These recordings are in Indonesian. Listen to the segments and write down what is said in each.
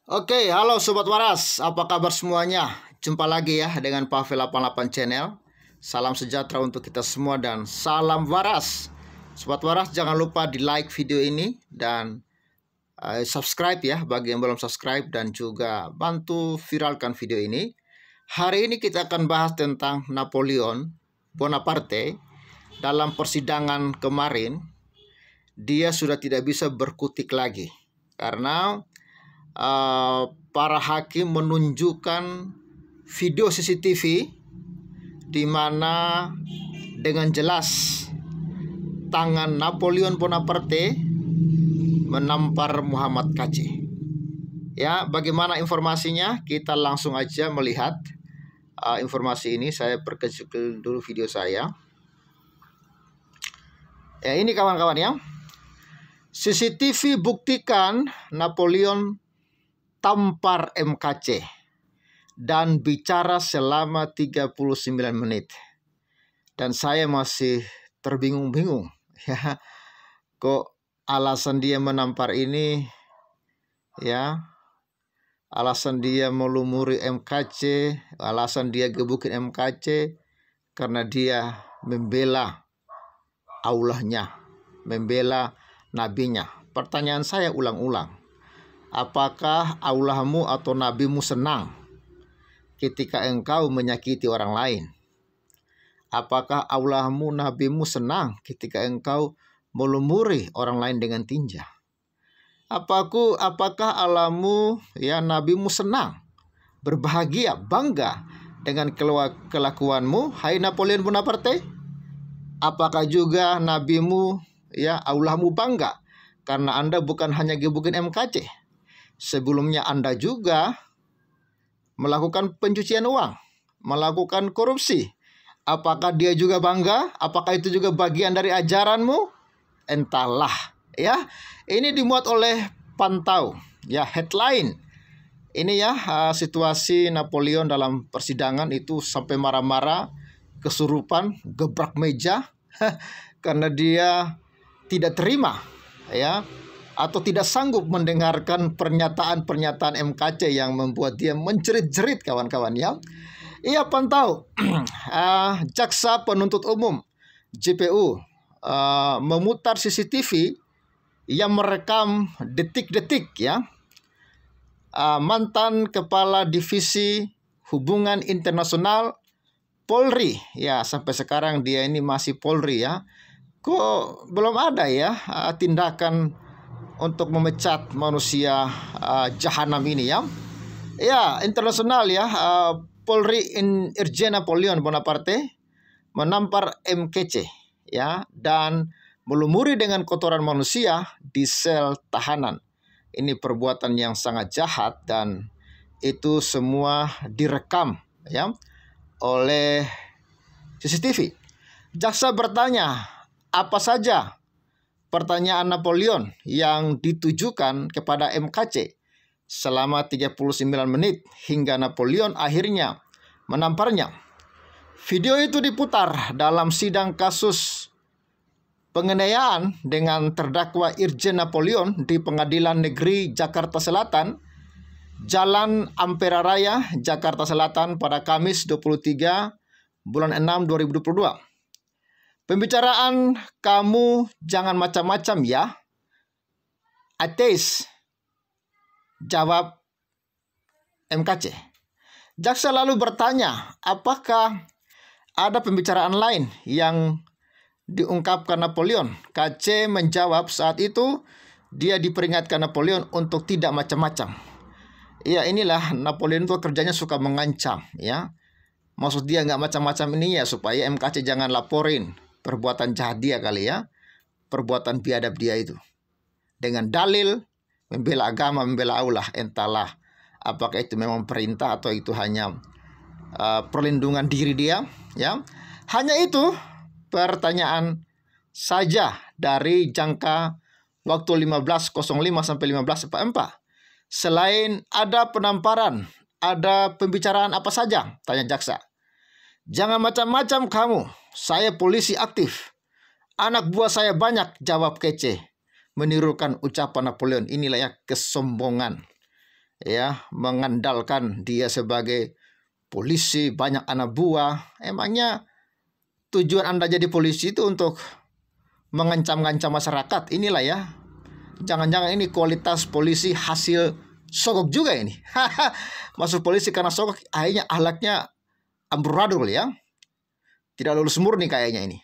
Oke, halo Sobat Waras, apa kabar semuanya? Jumpa lagi ya dengan Pavel 88 Channel. Salam sejahtera untuk kita semua dan salam waras. Sobat Waras, jangan lupa di like video ini dan subscribe ya bagi yang belum subscribe, dan juga bantu viralkan video ini. Hari ini kita akan bahas tentang Napoleon Bonaparte. Dalam persidangan kemarin, dia sudah tidak bisa berkutik lagi karena para hakim menunjukkan video CCTV di mana dengan jelas tangan Napoleon Bonaparte menampar Muhammad Kc. Ya, bagaimana informasinya? Kita langsung aja melihat informasi ini. Saya perkecil dulu video saya. Ya, ini kawan-kawan ya. CCTV buktikan Napoleon tampar MKC dan bicara selama 39 menit. Dan saya masih terbingung-bingung ya. Kok alasan dia menampar ini ya, alasan dia melumuri MKC, alasan dia gebukin MKC karena dia membela Allahnya, membela nabinya. Pertanyaan saya ulang-ulang. Apakah Allahmu atau nabimu senang ketika engkau menyakiti orang lain? Apakah Allahmu, nabimu senang ketika engkau melumuri orang lain dengan tinja? Apakah Allahmu, ya, nabimu senang, berbahagia, bangga dengan kelakuanmu, hai Napoleon Bonaparte? Apakah juga nabimu, ya, Allahmu bangga karena Anda bukan hanya gebukin MKC? Sebelumnya Anda juga melakukan pencucian uang, melakukan korupsi. Apakah dia juga bangga? Apakah itu juga bagian dari ajaranmu? Entahlah ya. Ini dimuat oleh Pantau ya, headline. Ini ya, situasi Napoleon dalam persidangan itu sampai marah-marah, kesurupan, gebrak meja karena dia tidak terima ya, atau tidak sanggup mendengarkan pernyataan-pernyataan MKC yang membuat dia menjerit-jerit kawan-kawan ya. Ia Pantau, jaksa penuntut umum JPU memutar CCTV yang merekam detik-detik ya, mantan kepala divisi hubungan internasional Polri ya, sampai sekarang dia ini masih Polri ya. Kok belum ada ya tindakan untuk memecat manusia jahanam ini ya. Ya, internasional ya, Polri Irjen Napoleon Bonaparte menampar MKC ya dan melumuri dengan kotoran manusia di sel tahanan. Ini perbuatan yang sangat jahat dan itu semua direkam ya oleh CCTV. Jaksa bertanya, apa saja pertanyaan Napoleon yang ditujukan kepada MKC selama 39 menit hingga Napoleon akhirnya menamparnya. Video itu diputar dalam sidang kasus penganiayaan dengan terdakwa Irjen Napoleon di Pengadilan Negeri Jakarta Selatan, Jalan Ampera Raya, Jakarta Selatan pada Kamis 23 bulan 6 2022. Pembicaraan kamu jangan macam-macam ya, ateis, jawab MKC. Jaksa lalu bertanya, apakah ada pembicaraan lain yang diungkapkan Napoleon? KC menjawab saat itu dia diperingatkan Napoleon untuk tidak macam-macam. Ya, inilah Napoleon itu kerjanya suka mengancam ya. Maksud dia nggak macam-macam ini ya supaya MKC jangan laporin perbuatan jahat dia kali ya, perbuatan biadab dia itu. Dengan dalil membela agama, membela Allah, entahlah apakah itu memang perintah atau itu hanya perlindungan diri dia ya. Hanya itu pertanyaan saja dari jangka waktu 15.05 sampai 15.44. Selain ada penamparan, ada pembicaraan apa saja? Tanya jaksa. Jangan macam-macam kamu. Saya polisi aktif. Anak buah saya banyak, jawab Kece. Menirukan ucapan Napoleon. Inilah ya kesombongan. ya, mengandalkan dia sebagai polisi, banyak anak buah. Emangnya tujuan Anda jadi polisi itu untuk mengancam-ngancam masyarakat? Inilah ya. Jangan-jangan ini kualitas polisi hasil sogok juga ini. Masuk polisi karena sogok, akhirnya ahlaknya amburadul ya. Tidak lulus murni kayaknya ini.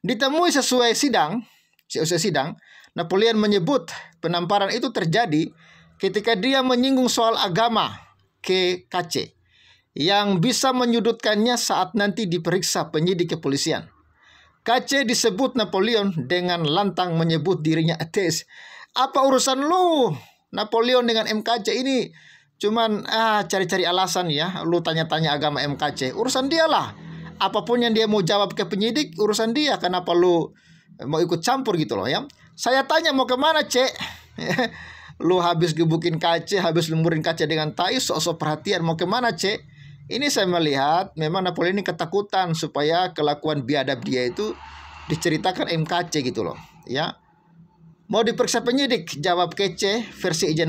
Ditemui sesuai sidang, Napoleon menyebut penamparan itu terjadi ketika dia menyinggung soal agama ke KC yang bisa menyudutkannya saat nanti diperiksa penyidik kepolisian. KC disebut Napoleon dengan lantang menyebut dirinya ateis. Apa urusan lu, Napoleon, dengan MKC ini? Cuman cari-cari alasan ya. Lu tanya-tanya agama MKC, urusan dia lah. Apapun yang dia mau jawab ke penyidik, urusan dia. Kenapa lu mau ikut campur gitu loh ya? Saya tanya mau kemana, Cek? Lu habis gebukin KC, habis lumurin KC dengan tai, sok-sok perhatian, mau kemana, Cek? Ini saya melihat memang Napoleon ini ketakutan supaya kelakuan biadab dia itu diceritakan MKC gitu loh ya. Mau diperiksa penyidik, jawab kece versi Ija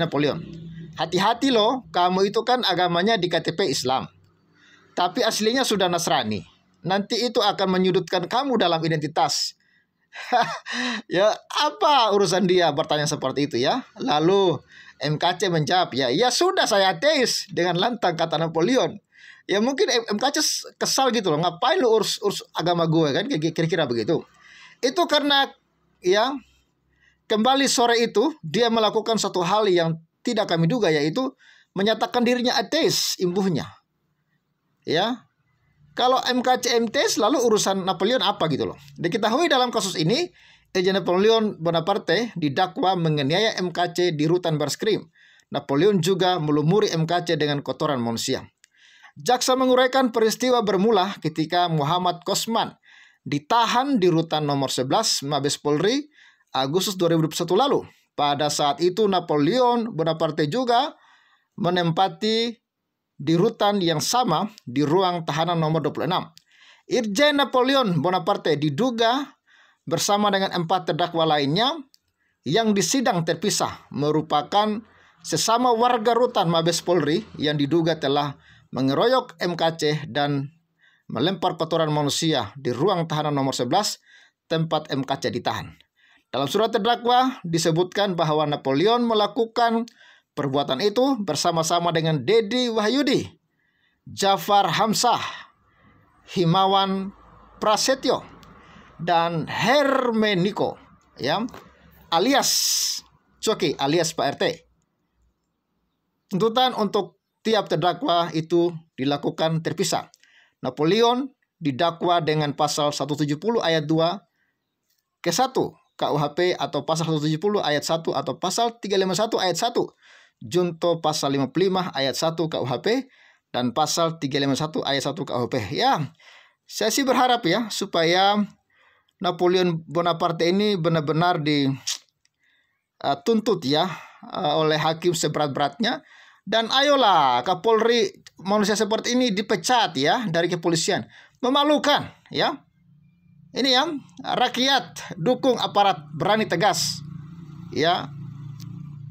Napoleon. Hati-hati loh, kamu itu kan agamanya di KTP Islam, tapi aslinya sudah Nasrani. Nanti itu akan menyudutkan kamu dalam identitas. Ya, apa urusan dia bertanya seperti itu ya? Lalu MKC menjawab, ya sudah, saya ateis, dengan lantang kata Napoleon. Ya mungkin MKC kesal gitu loh, ngapain lu urus agama gue kan, kira-kira begitu. Itu karena ya kembali sore itu dia melakukan satu hal yang tidak kami duga, yaitu menyatakan dirinya ateis, imbuhnya. Ya. Kalau MKC ateis, lalu urusan Napoleon apa gitu loh. Diketahui dalam kasus ini, Napoleon Bonaparte didakwa menganiaya MKC di rutan Barskrim. Napoleon juga melumuri MKC dengan kotoran manusia. Jaksa menguraikan peristiwa bermula ketika Muhammad Kosman ditahan di rutan nomor 11 Mabes Polri Agustus 2021 lalu. Pada saat itu Napoleon Bonaparte juga menempati di rutan yang sama di ruang tahanan nomor 26. Irjen Napoleon Bonaparte diduga bersama dengan 4 terdakwa lainnya yang disidang terpisah merupakan sesama warga rutan Mabes Polri yang diduga telah mengeroyok MKC dan melempar kotoran manusia di ruang tahanan nomor 11 tempat MKC ditahan. Dalam surat terdakwa disebutkan bahwa Napoleon melakukan perbuatan itu bersama-sama dengan Dedi Wahyudi, Jafar Hamzah, Himawan Prasetyo, dan Hermeniko, ya, alias Coki, alias Pak RT. Tuntutan untuk tiap terdakwa itu dilakukan terpisah. Napoleon didakwa dengan pasal 170 ayat 2 ke 1 KUHP atau pasal 170 ayat 1 atau pasal 351 ayat 1 junto pasal 55 ayat 1 KUHP dan pasal 351 ayat 1 KUHP. Ya, saya sih berharap ya supaya Napoleon Bonaparte ini benar-benar dituntut ya oleh hakim seberat-beratnya. Dan ayolah Kapolri manusia seperti ini dipecat ya dari kepolisian. Memalukan ya. Ini ya, rakyat dukung aparat berani tegas. Ya,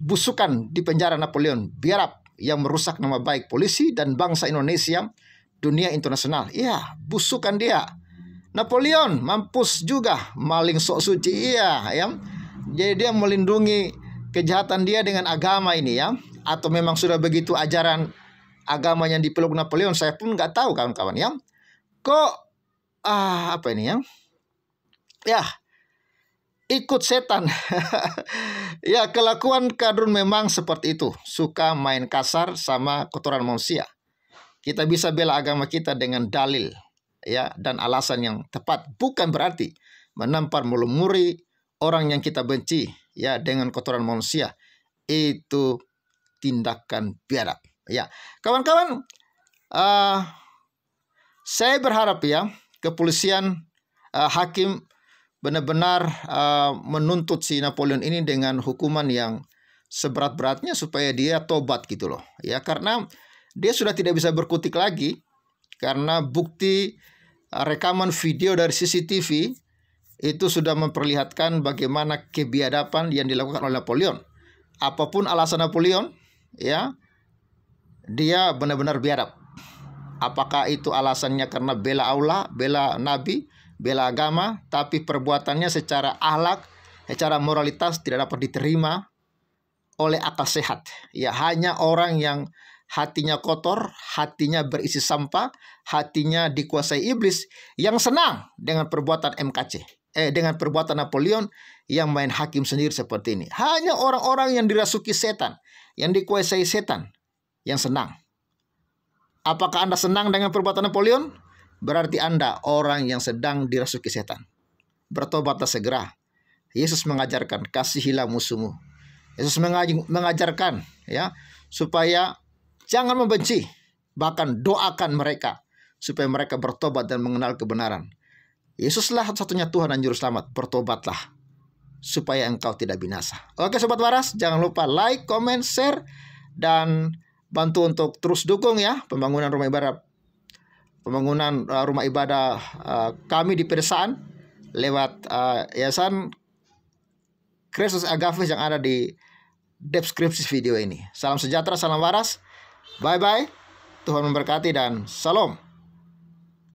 busukan di penjara Napoleon biarap yang merusak nama baik polisi dan bangsa Indonesia dunia internasional. Ya, busukan dia. Napoleon mampus juga, maling sok suci. Iya ya. Jadi dia melindungi kejahatan dia dengan agama ini ya. Atau memang sudah begitu ajaran agama yang dipeluk Napoleon, saya pun nggak tahu kawan-kawan ya. Kok apa ini ya? Ya, ikut setan. Ya, kelakuan kadrun memang seperti itu, suka main kasar sama kotoran manusia. Kita bisa bela agama kita dengan dalil ya dan alasan yang tepat, bukan berarti menampar melumuri orang yang kita benci ya dengan kotoran manusia. Itu tindakan biadab. Ya, kawan-kawan, saya berharap ya kepolisian, hakim benar-benar menuntut si Napoleon ini dengan hukuman yang seberat-beratnya supaya dia tobat gitu loh. Ya, karena dia sudah tidak bisa berkutik lagi karena bukti rekaman video dari CCTV itu sudah memperlihatkan bagaimana kebiadaban yang dilakukan oleh Napoleon. Apapun alasan Napoleon, ya, dia benar-benar biadab. Apakah itu alasannya karena bela Allah, bela Nabi, bela agama, tapi perbuatannya secara akhlak, secara moralitas tidak dapat diterima oleh akal sehat. Ya, hanya orang yang hatinya kotor, hatinya berisi sampah, hatinya dikuasai iblis, yang senang dengan perbuatan MKC, dengan perbuatan Napoleon yang main hakim sendiri seperti ini. Hanya orang-orang yang dirasuki setan, yang dikuasai setan, yang senang. Apakah Anda senang dengan perbuatan Napoleon? Berarti Anda orang yang sedang dirasuki setan. Bertobatlah segera. Yesus mengajarkan, kasihilah musuhmu. Yesus mengajarkan, ya, supaya jangan membenci, bahkan doakan mereka supaya mereka bertobat dan mengenal kebenaran. Yesuslah satu-satunya Tuhan dan Juru Selamat. Bertobatlah supaya engkau tidak binasa. Oke Sobat Waras, jangan lupa like, comment, share, dan bantu untuk terus dukung ya pembangunan rumah ibadah kami di pedesaan lewat Yayasan Kristus Agape yang ada di deskripsi video ini. Salam sejahtera, salam waras. Bye bye. Tuhan memberkati dan salam.